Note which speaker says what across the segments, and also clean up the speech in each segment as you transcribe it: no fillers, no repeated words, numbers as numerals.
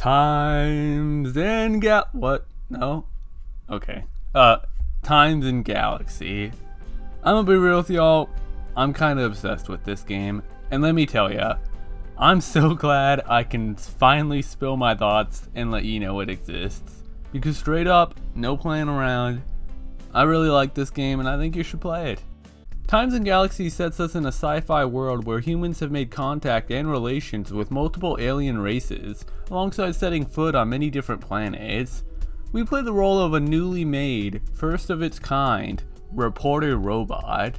Speaker 1: Times and what? No? Okay. Times and Galaxy. I'm gonna be real with y'all, I'm kinda obsessed with this game, and let me tell ya, I'm so glad I can finally spill my thoughts and let you know it exists. Because straight up, no playing around, I really like this game and I think you should play it. Times and Galaxy sets us in a sci-fi world where humans have made contact and relations with multiple alien races, alongside setting foot on many different planets. We play the role of a newly made, first of its kind, reporter robot.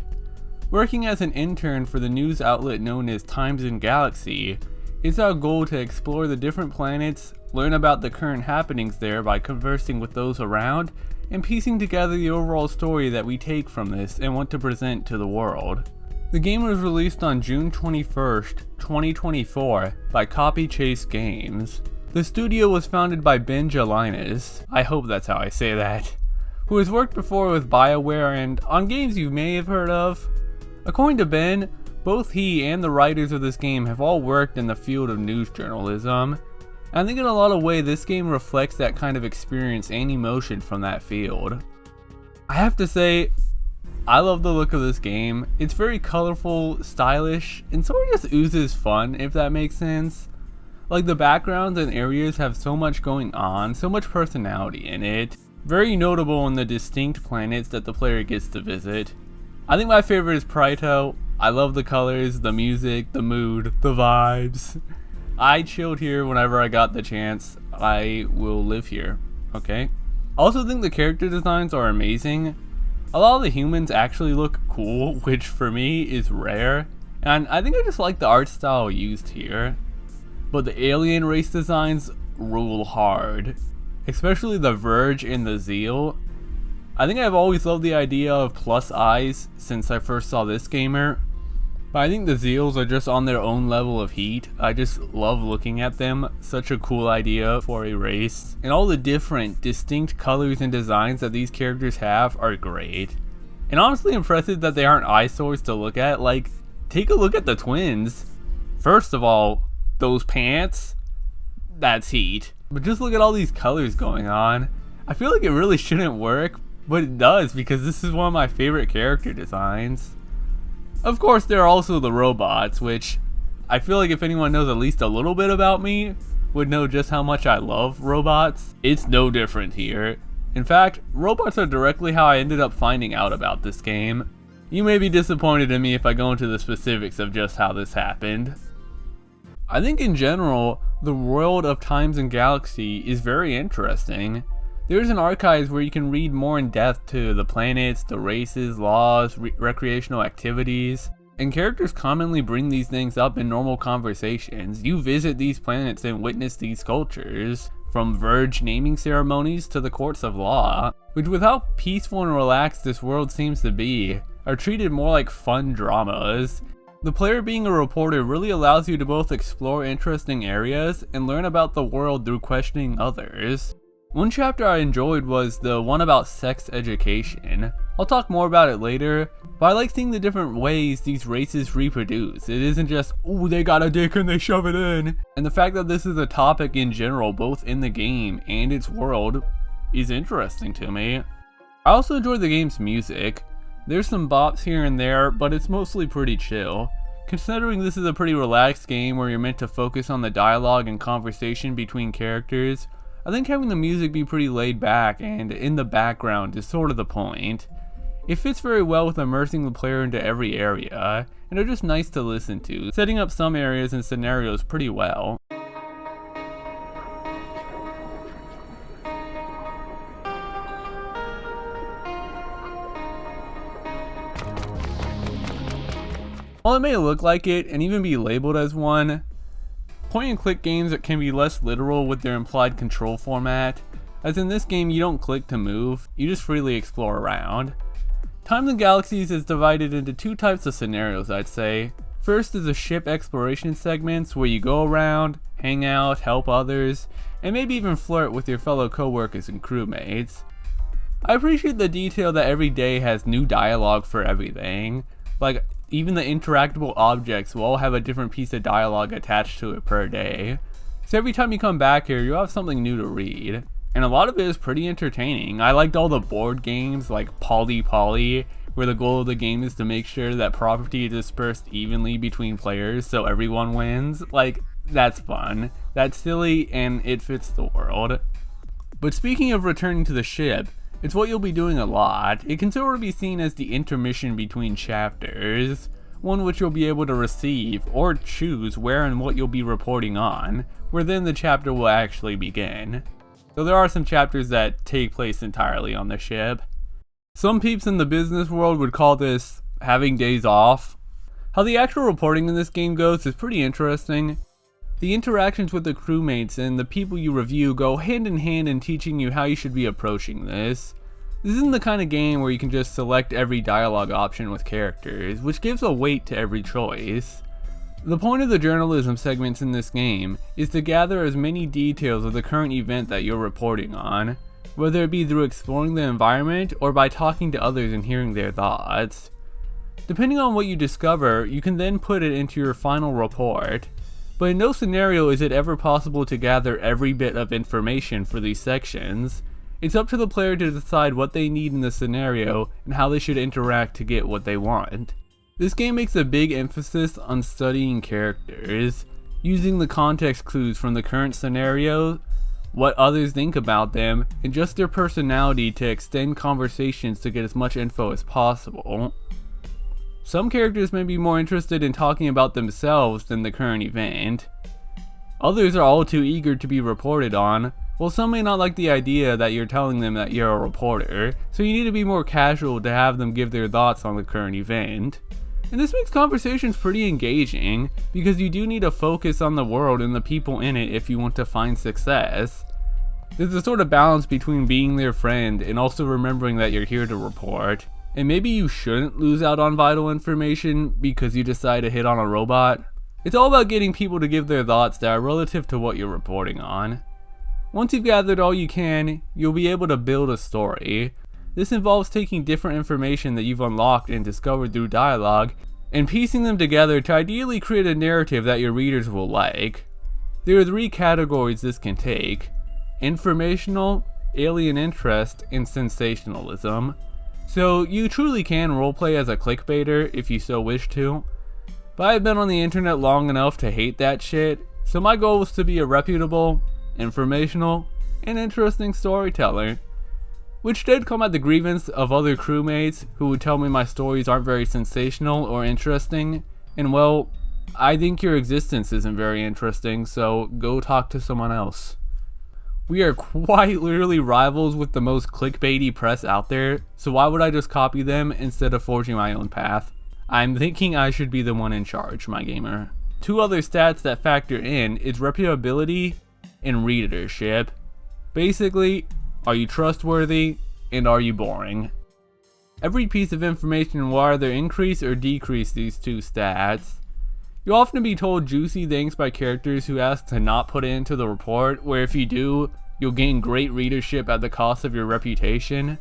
Speaker 1: Working as an intern for the news outlet known as Times and Galaxy, it's our goal to explore the different planets, learn about the current happenings there by conversing with those around, and piecing together the overall story that we take from this and want to present to the world. The game was released on June 21st, 2024 by Copychaser Games. The studio was founded by Ben Jelinas, I hope that's how I say that, who has worked before with BioWare and on games you may have heard of. According to Ben, both he and the writers of this game have all worked in the field of news journalism. I think in a lot of ways this game reflects that kind of experience and emotion from that field. I have to say, I love the look of this game. It's very colorful, stylish, and sort of just oozes fun, if that makes sense. Like, the backgrounds and areas have so much going on, so much personality in it. Very notable in the distinct planets that the player gets to visit. I think my favorite is Prito. I love the colors, the music, the mood, the vibes. I chilled here whenever I got the chance. I will live here, okay? I also think the character designs are amazing. A lot of the humans actually look cool, which for me is rare. And I think I just like the art style used here. But the alien race designs rule hard. Especially the Verge and the Zeal. I think I've always loved the idea of plus eyes since I first saw this gamer. But I think the Zeals are just on their own level of heat. I just love looking at them. Such a cool idea for a race. And all the different, distinct colors and designs that these characters have are great. And honestly impressive that they aren't eyesores to look at. Like, take a look at the twins. First of all, those pants, that's heat. But just look at all these colors going on. I feel like it really shouldn't work, but it does because this is one of my favorite character designs. Of course, there are also the robots, which I feel like if anyone knows at least a little bit about me, would know just how much I love robots. It's no different here. In fact, robots are directly how I ended up finding out about this game. You may be disappointed in me if I go into the specifics of just how this happened. I think in general, the world of Times and Galaxy is very interesting. There's an archive where you can read more in depth to the planets, the races, laws, recreational activities, and characters commonly bring these things up in normal conversations. You visit these planets and witness these cultures, from Verge naming ceremonies to the courts of law, which with how peaceful and relaxed this world seems to be, are treated more like fun dramas. The player being a reporter really allows you to both explore interesting areas and learn about the world through questioning others. One chapter I enjoyed was the one about sex education. I'll talk more about it later, but I like seeing the different ways these races reproduce. It isn't just, ooh, they got a dick and they shove it in. And the fact that this is a topic in general, both in the game and its world, is interesting to me. I also enjoy the game's music. There's some bops here and there, but it's mostly pretty chill. Considering this is a pretty relaxed game where you're meant to focus on the dialogue and conversation between characters, I think having the music be pretty laid back and in the background is sort of the point. It fits very well with immersing the player into every area, and they're just nice to listen to, setting up some areas and scenarios pretty well. While it may look like it and even be labeled as one, point and click games that can be less literal with their implied control format, as in this game you don't click to move, you just freely explore around. Times and Galaxies is divided into two types of scenarios, I'd say. First is the ship exploration segments where you go around, hang out, help others, and maybe even flirt with your fellow co-workers and crewmates. I appreciate the detail that every day has new dialogue for everything. Like, even the interactable objects will all have a different piece of dialogue attached to it per day. So every time you come back here, you'll have something new to read. And a lot of it is pretty entertaining. I liked all the board games like Poly Poly, where the goal of the game is to make sure that property is dispersed evenly between players so everyone wins. Like, that's fun. That's silly and it fits the world. But speaking of returning to the ship, it's what you'll be doing a lot. It can sort of be seen as the intermission between chapters, one which you'll be able to receive or choose where and what you'll be reporting on, where then the chapter will actually begin. So there are some chapters that take place entirely on the ship. Some peeps in the business world would call this having days off. How the actual reporting in this game goes is pretty interesting. The interactions with the crewmates and the people you review go hand in hand in teaching you how you should be approaching this. This isn't the kind of game where you can just select every dialogue option with characters, which gives a weight to every choice. The point of the journalism segments in this game is to gather as many details of the current event that you're reporting on, whether it be through exploring the environment or by talking to others and hearing their thoughts. Depending on what you discover, you can then put it into your final report. But in no scenario is it ever possible to gather every bit of information for these sections. It's up to the player to decide what they need in the scenario and how they should interact to get what they want. This game makes a big emphasis on studying characters, using the context clues from the current scenario, what others think about them, and just their personality to extend conversations to get as much info as possible. Some characters may be more interested in talking about themselves than the current event. Others are all too eager to be reported on, while some may not like the idea that you're telling them that you're a reporter, so you need to be more casual to have them give their thoughts on the current event. And this makes conversations pretty engaging, because you do need to focus on the world and the people in it if you want to find success. There's a sort of balance between being their friend and also remembering that you're here to report. And maybe you shouldn't lose out on vital information because you decide to hit on a robot. It's all about getting people to give their thoughts that are relative to what you're reporting on. Once you've gathered all you can, you'll be able to build a story. This involves taking different information that you've unlocked and discovered through dialogue, and piecing them together to ideally create a narrative that your readers will like. There are 3 categories this can take: informational, alien interest, and sensationalism. So you truly can roleplay as a clickbaiter if you so wish to. But I've been on the internet long enough to hate that shit, so my goal was to be a reputable, informational, and interesting storyteller. Which did come at the grievance of other crewmates who would tell me my stories aren't very sensational or interesting, and well, I think your existence isn't very interesting, so go talk to someone else. We are quite literally rivals with the most clickbaity press out there, so why would I just copy them instead of forging my own path? I'm thinking I should be the one in charge, my gamer. 2 other stats that factor in is reputability and readership. Basically, are you trustworthy and are you boring? Every piece of information will either increase or decrease these 2 stats. You'll often be told juicy things by characters who ask to not put it into the report, where if you do, you'll gain great readership at the cost of your reputation.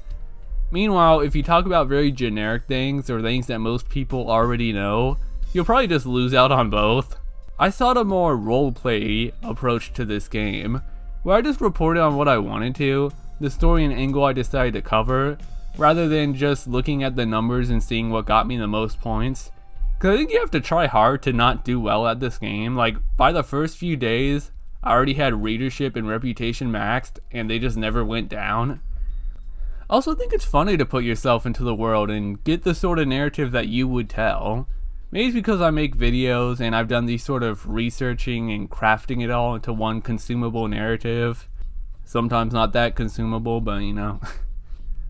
Speaker 1: Meanwhile, if you talk about very generic things or things that most people already know, you'll probably just lose out on both. I sought a more roleplay approach to this game, where I just reported on what I wanted to, the story and angle I decided to cover, rather than just looking at the numbers and seeing what got me the most points. Because I think you have to try hard to not do well at this game. Like, by the first few days, I already had readership and reputation maxed, and they just never went down. I also think it's funny to put yourself into the world and get the sort of narrative that you would tell. Maybe it's because I make videos and I've done these sort of researching and crafting it all into one consumable narrative. Sometimes not that consumable, but you know.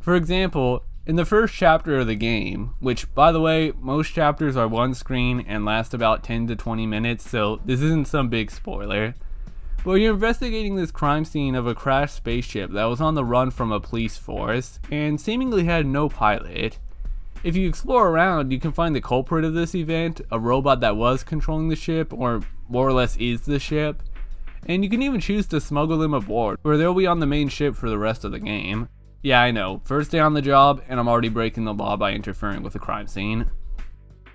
Speaker 1: For example, in the first chapter of the game, which by the way, most chapters are one screen and last about 10 to 20 minutes, so this isn't some big spoiler. But you're investigating this crime scene of a crashed spaceship that was on the run from a police force and seemingly had no pilot. If you explore around, you can find the culprit of this event, a robot that was controlling the ship, or more or less is the ship. And you can even choose to smuggle them aboard, where they'll be on the main ship for the rest of the game. Yeah, I know, first day on the job, and I'm already breaking the law by interfering with a crime scene.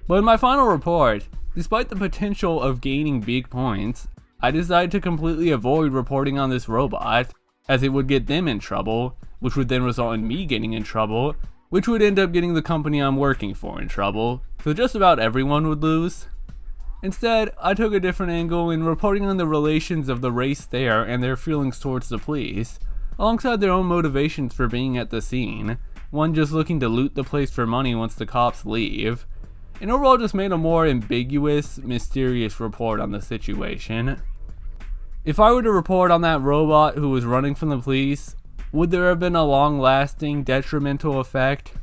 Speaker 1: But in my final report, despite the potential of gaining big points, I decided to completely avoid reporting on this robot, as it would get them in trouble, which would then result in me getting in trouble, which would end up getting the company I'm working for in trouble, so just about everyone would lose. Instead, I took a different angle in reporting on the relations of the race there and their feelings towards the police, alongside their own motivations for being at the scene, one just looking to loot the place for money once the cops leave, and overall just made a more ambiguous, mysterious report on the situation. If I were to report on that robot who was running from the police, would there have been a long-lasting, detrimental effect?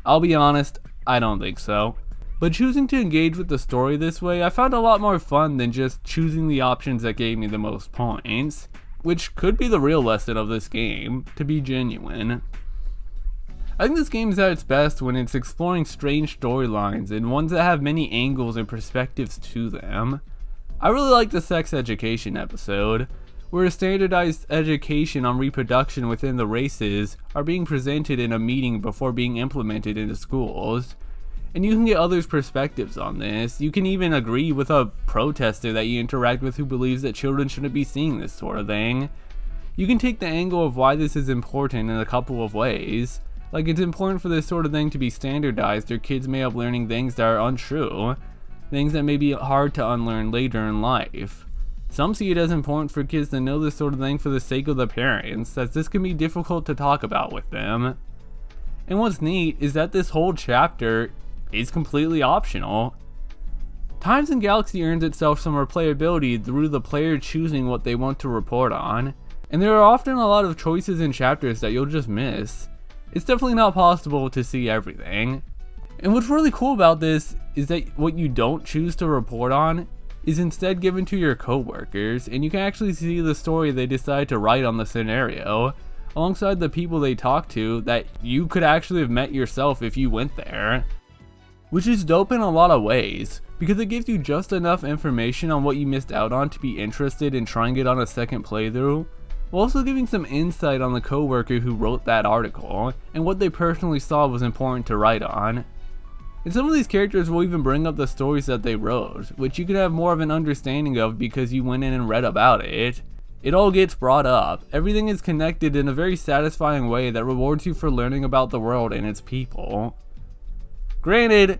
Speaker 1: I'll be honest, I don't think so. But choosing to engage with the story this way, I found a lot more fun than just choosing the options that gave me the most points, which could be the real lesson of this game, to be genuine. I think this game is at its best when it's exploring strange storylines and ones that have many angles and perspectives to them. I really like the sex education episode, where a standardized education on reproduction within the races are being presented in a meeting before being implemented into schools. And you can get others' perspectives on this. You can even agree with a protester that you interact with who believes that children shouldn't be seeing this sort of thing. You can take the angle of why this is important in a couple of ways. Like, it's important for this sort of thing to be standardized, or kids may up learning things that are untrue, things that may be hard to unlearn later in life. Some see it as important for kids to know this sort of thing for the sake of the parents, as this can be difficult to talk about with them. And what's neat is that this whole chapter is completely optional. Times and Galaxy earns itself some replayability through the player choosing what they want to report on, and there are often a lot of choices in chapters that you'll just miss. It's definitely not possible to see everything. And what's really cool about this is that what you don't choose to report on is instead given to your coworkers, and you can actually see the story they decide to write on the scenario, alongside the people they talk to that you could actually have met yourself if you went there. Which is dope in a lot of ways, because it gives you just enough information on what you missed out on to be interested in trying it on a second playthrough, while also giving some insight on the coworker who wrote that article, and what they personally saw was important to write on. And some of these characters will even bring up the stories that they wrote, which you could have more of an understanding of because you went in and read about it. It all gets brought up, everything is connected in a very satisfying way that rewards you for learning about the world and its people. Granted,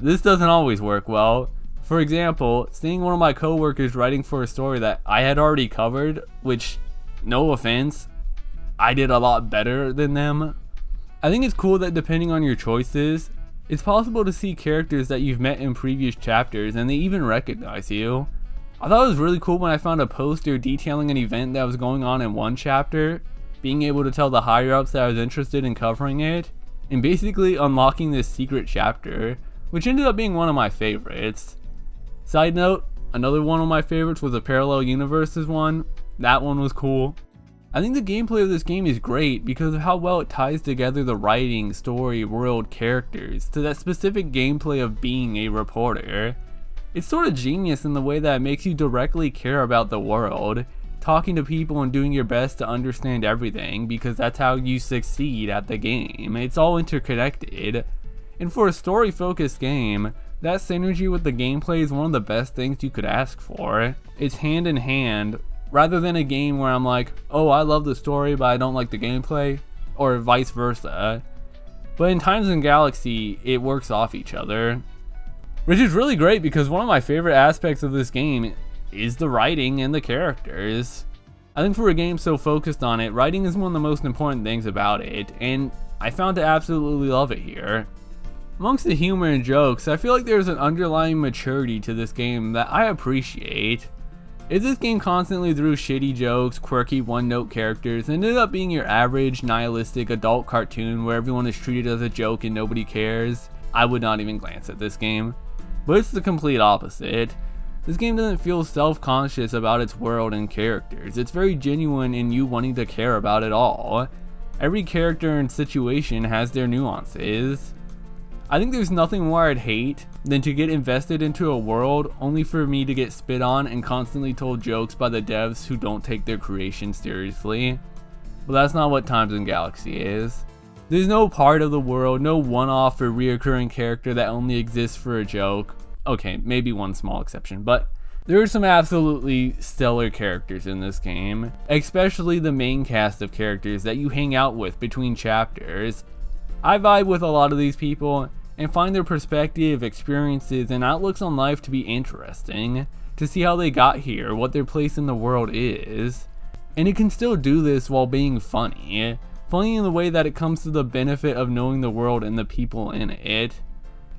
Speaker 1: this doesn't always work well. For example, seeing one of my coworkers writing for a story that I had already covered, which, no offense, I did a lot better than them. I think it's cool that depending on your choices, it's possible to see characters that you've met in previous chapters and they even recognize you. I thought it was really cool when I found a poster detailing an event that was going on in one chapter, being able to tell the higher ups that I was interested in covering it, and basically unlocking this secret chapter, which ended up being one of my favorites. Side note, another one of my favorites was a Parallel Universes one. That one was cool. I think the gameplay of this game is great because of how well it ties together the writing, story, world, characters to that specific gameplay of being a reporter. It's sort of genius in the way that it makes you directly care about the world, talking to people and doing your best to understand everything because that's how you succeed at the game. It's all interconnected. And for a story-focused game, that synergy with the gameplay is one of the best things you could ask for. It's hand in hand, rather than a game where I'm like, oh, I love the story but I don't like the gameplay, or vice versa. But in Times and Galaxy, it works off each other. Which is really great because one of my favorite aspects of this game is the writing and the characters. I think for a game so focused on it, writing is one of the most important things about it, and I found to absolutely love it here. Amongst the humor and jokes, I feel like there's an underlying maturity to this game that I appreciate. If this game constantly threw shitty jokes, quirky one-note characters, and ended up being your average, nihilistic adult cartoon where everyone is treated as a joke and nobody cares, I would not even glance at this game. But it's the complete opposite. This game doesn't feel self-conscious about its world and characters. It's very genuine in you wanting to care about it all. Every character and situation has their nuances. I think there's nothing more I'd hate than to get invested into a world only for me to get spit on and constantly told jokes by the devs who don't take their creation seriously. But that's not what Times and Galaxy is. There's no part of the world, no one-off or reoccurring character that only exists for a joke. Okay, maybe one small exception, but There are some absolutely stellar characters in this game, especially the main cast of characters that you hang out with between chapters. I vibe with a lot of these people and find their perspective, experiences, and outlooks on life to be interesting, to see how they got here, what their place in the world is. And it can still do this while being funny. Funny in the way that it comes to the benefit of knowing the world and the people in it.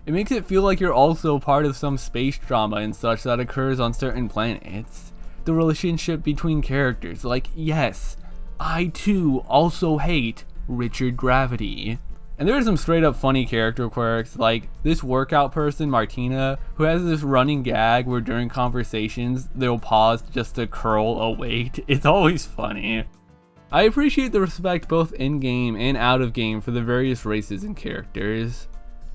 Speaker 1: It makes it feel like you're also part of some space drama and such that occurs on certain planets. The relationship between characters, like, yes, I too also hate Richard Gravity. And there are some straight up funny character quirks, like this workout person, Martina, who has this running gag where during conversations they'll pause just to curl a weight. It's always funny. I appreciate the respect both in-game and out-of-game for the various races and characters.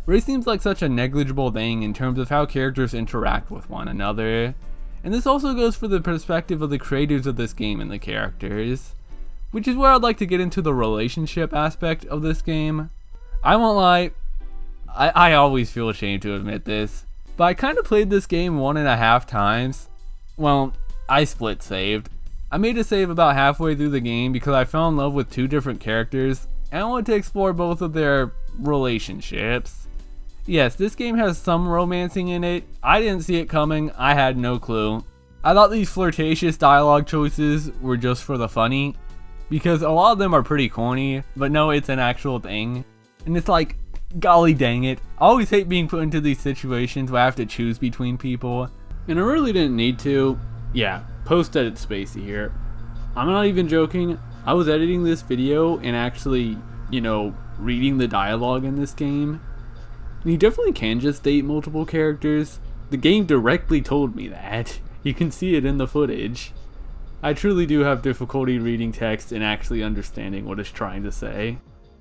Speaker 1: Race seems like such a negligible thing in terms of how characters interact with one another, and this also goes for the perspective of the creators of this game and the characters, which is where I'd like to get into the relationship aspect of this game. I won't lie, I always feel ashamed to admit this, but I kind of played this game 1.5 times. Well, I split saved. I made a save about halfway through the game because I fell in love with 2 different characters, and I wanted to explore both of their relationships. Yes, this game has some romancing in it. I didn't see it coming, I had no clue. I thought these flirtatious dialogue choices were just for the funny, because a lot of them are pretty corny, but no, it's an actual thing. And it's like, golly dang it, I always hate being put into these situations where I have to choose between people, and I really didn't need to. Yeah, post-edit Spacey here. I'm not even joking, I was editing this video and actually, reading the dialogue in this game. And you definitely can just date multiple characters. The game directly told me that. You can see it in the footage. I truly do have difficulty reading text and actually understanding what it's trying to say.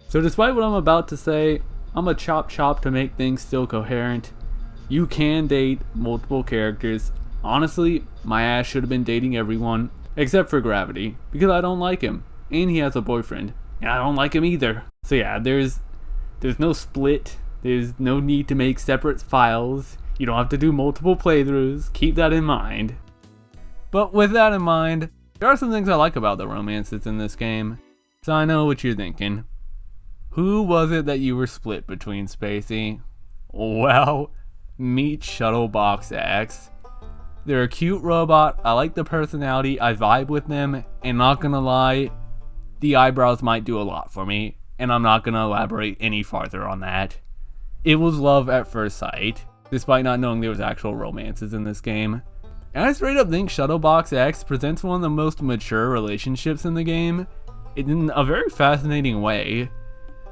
Speaker 1: So despite what I'm about to say, I'm a chop to make things still coherent. You can date multiple characters. Honestly, my ass should have been dating everyone, except for Gravity, because I don't like him, and he has a boyfriend, and I don't like him either. So yeah, there's no split. There's no need to make separate files. You don't have to do multiple playthroughs. Keep that in mind. But with that in mind, there are some things I like about the romances in this game. So I know what you're thinking. Who was it that you were split between, Spacey? Well, meet Shuttlebox X. They're a cute robot. I like the personality. I vibe with them. And not gonna lie, the eyebrows might do a lot for me. And I'm not gonna elaborate any farther on that. It was love at first sight, despite not knowing there was actual romances in this game. And I straight up think Shuttlebox X presents one of the most mature relationships in the game, in a very fascinating way.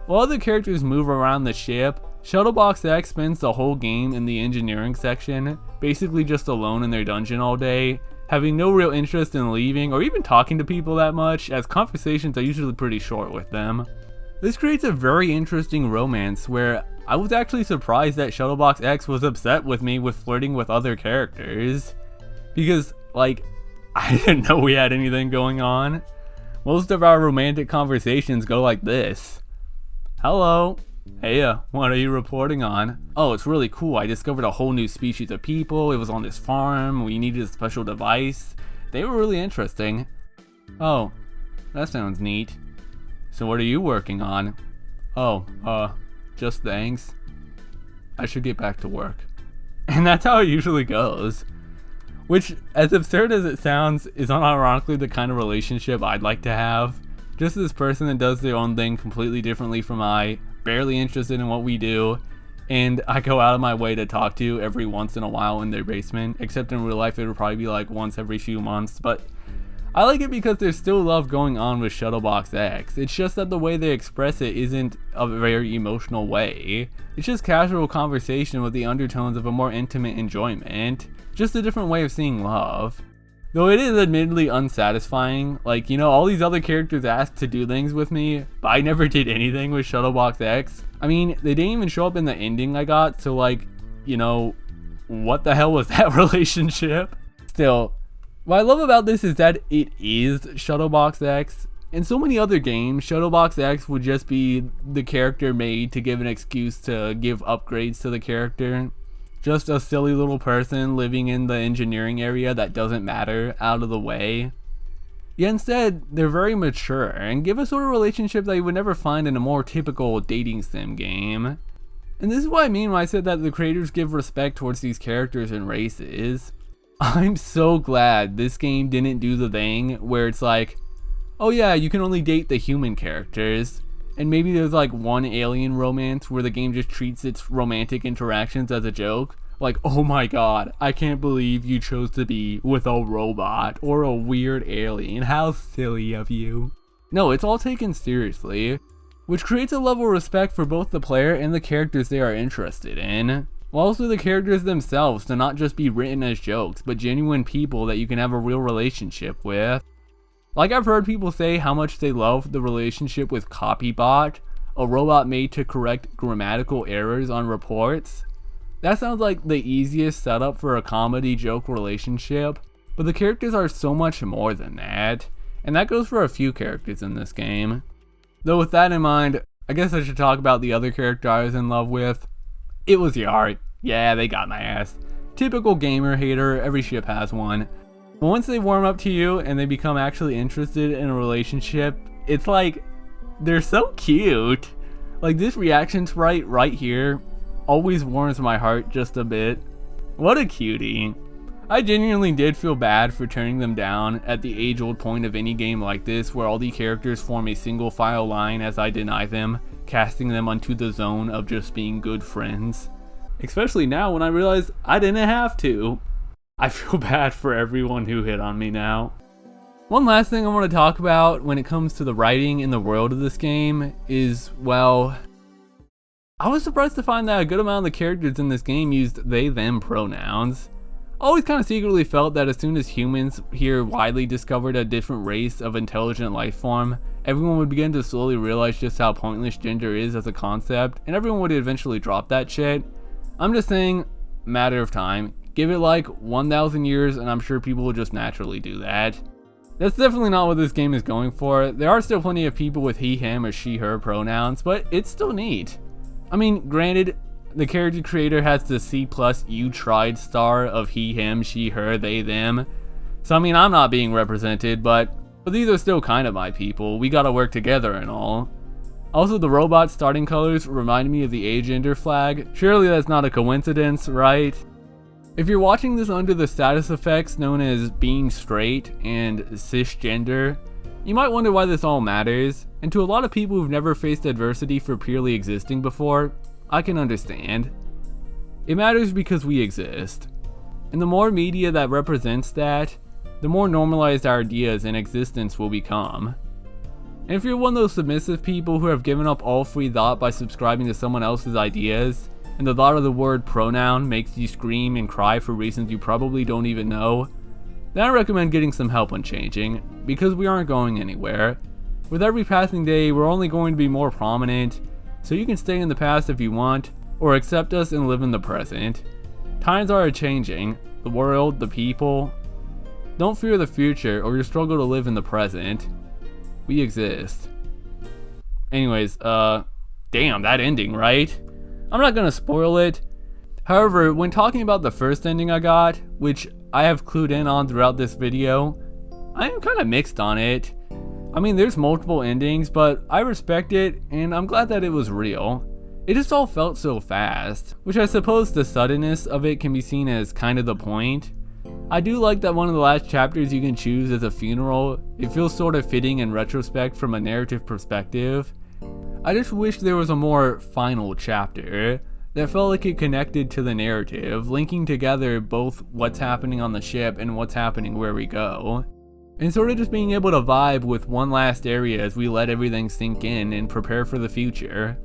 Speaker 1: While other characters move around the ship, Shuttlebox X spends the whole game in the engineering section, basically just alone in their dungeon all day, having no real interest in leaving or even talking to people that much, as conversations are usually pretty short with them. This creates a very interesting romance where I was actually surprised that Shuttlebox X was upset with me with flirting with other characters, because, like, I didn't know we had anything going on. Most of our romantic conversations go like this. Hello. Hey, what are you reporting on? Oh, it's really cool. I discovered a whole new species of people. It was on this farm. We needed a special device. They were really interesting. Oh, that sounds neat. So what are you working on? Oh, just thanks. I should get back to work. And that's how it usually goes. Which, as absurd as it sounds, is unironically the kind of relationship I'd like to have. Just this person that does their own thing completely differently from I, barely interested in what we do, and I go out of my way to talk to every once in a while in their basement, except in real life it would probably be like once every few months, but I like it because there's still love going on with Shuttlebox X. It's just that the way they express it isn't a very emotional way. It's just casual conversation with the undertones of a more intimate enjoyment. Just a different way of seeing love. Though it is admittedly unsatisfying, like, all these other characters asked to do things with me, but I never did anything with Shuttlebox X. I mean, they didn't even show up in the ending I got, so like, what the hell was that relationship? Still, what I love about this is that it is Shuttlebox X. In so many other games, Shuttlebox X would just be the character made to give an excuse to give upgrades to the character. just a silly little person living in the engineering area that doesn't matter out of the way. Yet instead, they're very mature and give a sort of relationship that you would never find in a more typical dating sim game. And this is what I mean when I said that the creators give respect towards these characters and races. I'm so glad this game didn't do the thing where it's like, oh yeah, you can only date the human characters. And maybe there's like one alien romance where the game just treats its romantic interactions as a joke. Like, oh my god, I can't believe you chose to be with a robot or a weird alien. How silly of you. No, it's all taken seriously, which creates a level of respect for both the player and the characters they are interested in. While also the characters themselves to not just be written as jokes, but genuine people that you can have a real relationship with. Like I've heard people say how much they love the relationship with Copybot, a robot made to correct grammatical errors on reports. That sounds like the easiest setup for a comedy joke relationship, but the characters are so much more than that, and that goes for a few characters in this game. Though with that in mind, I guess I should talk about the other character I was in love with. It was Yar. Yeah, they got my ass. Typical gamer hater, every ship has one. But once they warm up to you and they become actually interested in a relationship, it's like, they're so cute. Like this reaction sprite right here always warms my heart just a bit. What a cutie. I genuinely did feel bad for turning them down at the age-old point of any game like this where all the characters form a single file line as I deny them, casting them onto the zone of just being good friends. Especially now when I realize I didn't have to. I feel bad for everyone who hit on me now. One last thing I want to talk about when it comes to the writing in the world of this game is, well, I was surprised to find that a good amount of the characters in this game used they/them pronouns. I always kind of secretly felt that as soon as humans here widely discovered a different race of intelligent life form, everyone would begin to slowly realize just how pointless gender is as a concept, and everyone would eventually drop that shit. I'm just saying, matter of time. Give it like 1,000 years and I'm sure people will just naturally do that. That's definitely not what this game is going for. There are still plenty of people with he, him, or she, her pronouns, but it's still neat. I mean, granted, the character creator has the C+ you tried star of he, him, she, her, they, them. So I mean, I'm not being represented, but these are still kind of my people. We gotta work together and all. Also, the robot starting colors remind me of the agender flag. Surely that's not a coincidence, right? If you're watching this under the status effects known as being straight and cisgender, you might wonder why this all matters, and to a lot of people who've never faced adversity for purely existing before, I can understand. It matters because we exist. And the more media that represents that, the more normalized our ideas and existence will become. And if you're one of those submissive people who have given up all free thought by subscribing to someone else's ideas, and the thought of the word pronoun makes you scream and cry for reasons you probably don't even know, then I recommend getting some help on changing, because we aren't going anywhere. With every passing day, we're only going to be more prominent, so you can stay in the past if you want, or accept us and live in the present. Times are changing, the world, the people. Don't fear the future, or you'll struggle to live in the present. We exist. Anyways, damn, that ending, right? I'm not gonna spoil it. However, when talking about the first ending I got, which I have clued in on throughout this video, I am kind of mixed on it. I mean, there's multiple endings, but I respect it, and I'm glad that it was real. It just all felt so fast, which I suppose the suddenness of it can be seen as kind of the point. I do like that one of the last chapters you can choose is a funeral. It feels sort of fitting in retrospect from a narrative perspective. I just wish there was a more final chapter that felt like it connected to the narrative, linking together both what's happening on the ship and what's happening where we go. And sort of just being able to vibe with one last area as we let everything sink in and prepare for the future.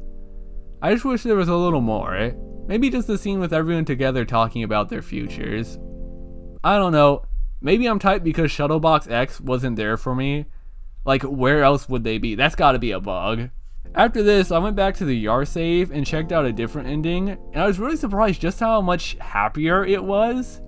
Speaker 1: I just wish there was a little more. Maybe just a scene with everyone together talking about their futures. I don't know. Maybe I'm tight because Shuttlebox X wasn't there for me. Like, where else would they be? That's gotta be a bug. After this, I went back to the Yar save and checked out a different ending, and I was really surprised just how much happier it was.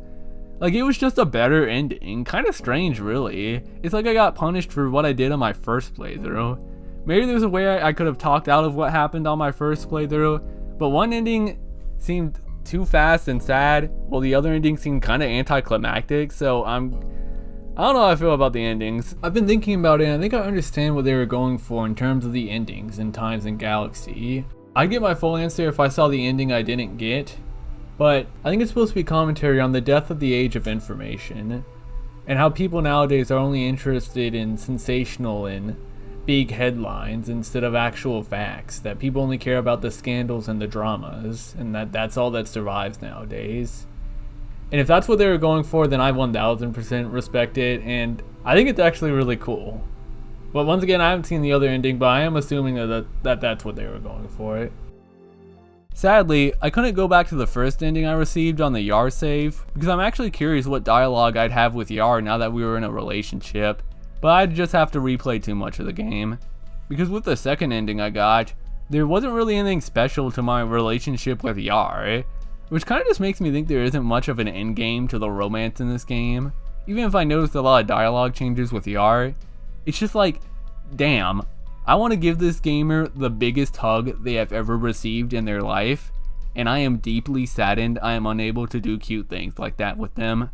Speaker 1: Like, it was just a better ending. Kind of strange, really. It's like I got punished for what I did on my first playthrough. Maybe there's a way I could have talked out of what happened on my first playthrough, but one ending seemed too fast and sad, while the other endings seem kind of anticlimactic, so I don't know how I feel about the endings. I've been thinking about it, and I think I understand what they were going for in terms of the endings in Times and Galaxy. I'd get my full answer if I saw the ending I didn't get, but I think it's supposed to be commentary on the death of the age of information, and how people nowadays are only interested in sensational and big headlines instead of actual facts, that people only care about the scandals and the dramas, and that's all that survives nowadays. And if that's what they were going for, then I 1000% respect it, and I think it's actually really cool. But once again, I haven't seen the other ending, but I am assuming that's what they were going for. Sadly, I couldn't go back to the first ending I received on the Yar save, because I'm actually curious what dialogue I'd have with Yar now that we were in a relationship, but I'd just have to replay too much of the game. Because with the second ending I got, there wasn't really anything special to my relationship with Yar, which kind of just makes me think there isn't much of an end game to the romance in this game. Even if I noticed a lot of dialogue changes with Yar, it's just like, damn, I want to give this gamer the biggest hug they have ever received in their life, and I am deeply saddened I am unable to do cute things like that with them.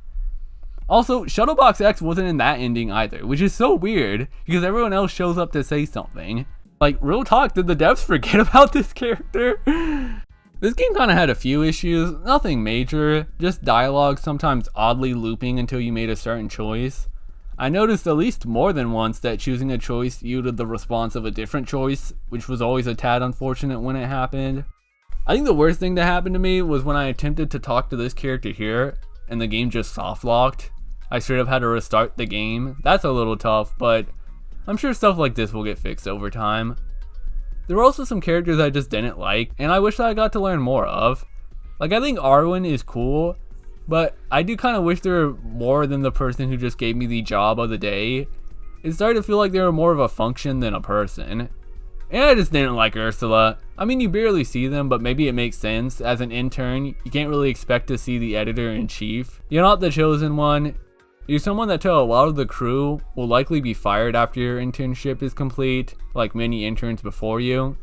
Speaker 1: Also, Shuttlebox X wasn't in that ending either, which is so weird, because everyone else shows up to say something. Like, real talk, did the devs forget about this character? This game kind of had a few issues, nothing major, just dialogue sometimes oddly looping until you made a certain choice. I noticed at least more than once that choosing a choice yielded the response of a different choice, which was always a tad unfortunate when it happened. I think the worst thing that happened to me was when I attempted to talk to this character here, and the game just soft locked. I straight up had to restart the game. That's a little tough, but I'm sure stuff like this will get fixed over time. There were also some characters I just didn't like, and I wish that I got to learn more of. Like, I think Arwen is cool, but I do kind of wish there were more than the person who just gave me the job of the day. It started to feel like they were more of a function than a person. And I just didn't like Ursula. I mean, you barely see them, but maybe it makes sense. As an intern, you can't really expect to see the editor-in-chief. You're not the chosen one. You're someone that a lot of the crew will likely be fired after your internship is complete, like many interns before you.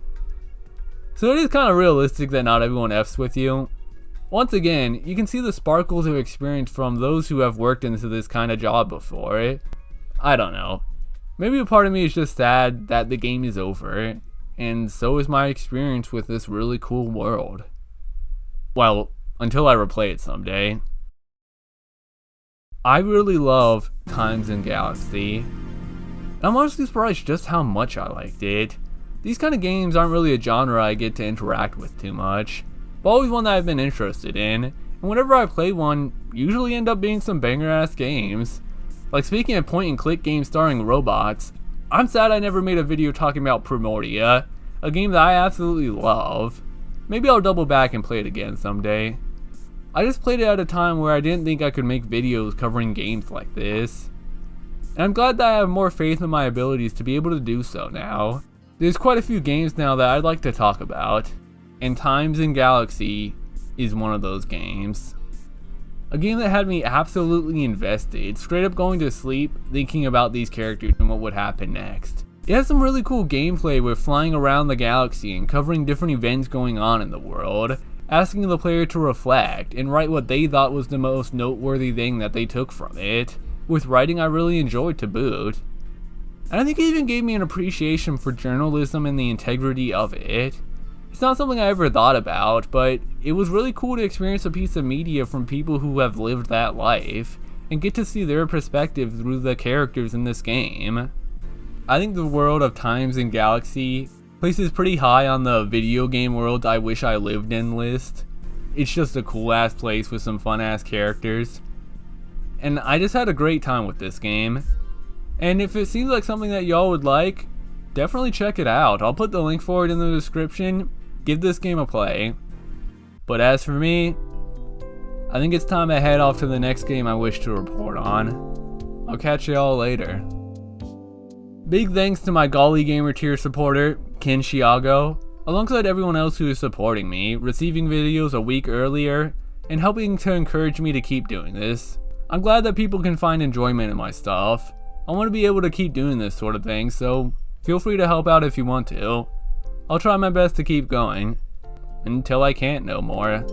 Speaker 1: So it is kind of realistic that not everyone F's with you. Once again, you can see the sparkles of experience from those who have worked into this kind of job before. I don't know. Maybe a part of me is just sad that the game is over, and so is my experience with this really cool world. Well, until I replay it someday. I really love Times and Galaxy. I'm honestly surprised just how much I liked it. These kind of games aren't really a genre I get to interact with too much, but always one that I've been interested in, and whenever I play one, usually end up being some banger ass games. Like, speaking of point and click games starring robots, I'm sad I never made a video talking about Primordia, a game that I absolutely love. Maybe I'll double back and play it again someday. I just played it at a time where I didn't think I could make videos covering games like this. And I'm glad that I have more faith in my abilities to be able to do so now. There's quite a few games now that I'd like to talk about, and Times and Galaxy is one of those games. A game that had me absolutely invested, straight up going to sleep thinking about these characters and what would happen next. It has some really cool gameplay with flying around the galaxy and covering different events going on in the world, asking the player to reflect and write what they thought was the most noteworthy thing that they took from it, with writing I really enjoyed to boot. And I think it even gave me an appreciation for journalism and the integrity of it. It's not something I ever thought about, but it was really cool to experience a piece of media from people who have lived that life, and get to see their perspective through the characters in this game. I think the world of Times and Galaxy places pretty high on the video game world I wish I lived in list. It's just a cool ass place with some fun ass characters. And I just had a great time with this game. And if it seems like something that y'all would like, definitely check it out. I'll put the link for it in the description. Give this game a play. But as for me, I think it's time to head off to the next game I wish to report on. I'll catch y'all later. Big thanks to my Golly Gamer tier supporter, Ken Chiago, alongside everyone else who is supporting me, receiving videos a week earlier, and helping to encourage me to keep doing this. I'm glad that people can find enjoyment in my stuff. I want to be able to keep doing this sort of thing, so feel free to help out if you want to. I'll try my best to keep going, until I can't no more.